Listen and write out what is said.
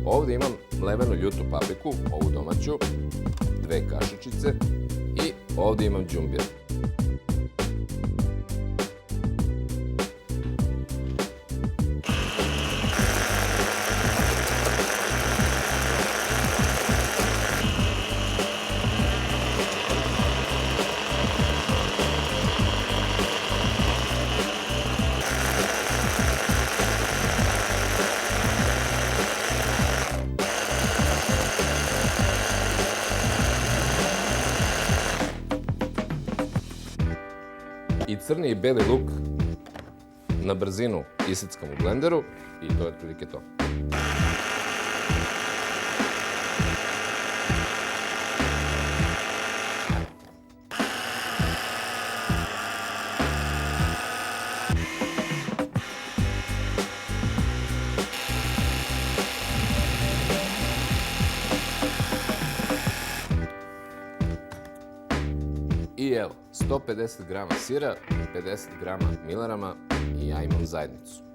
Ovde imam mlevenu ljutu papriku, ovu domaću, 2 kašičice i ovde imam đumbir. I crni i beli luk na brzinu isickam u blenderu i to je otprilike to. I evo, 150 grama sira, 50 grama milerama i ja imam zajednicu.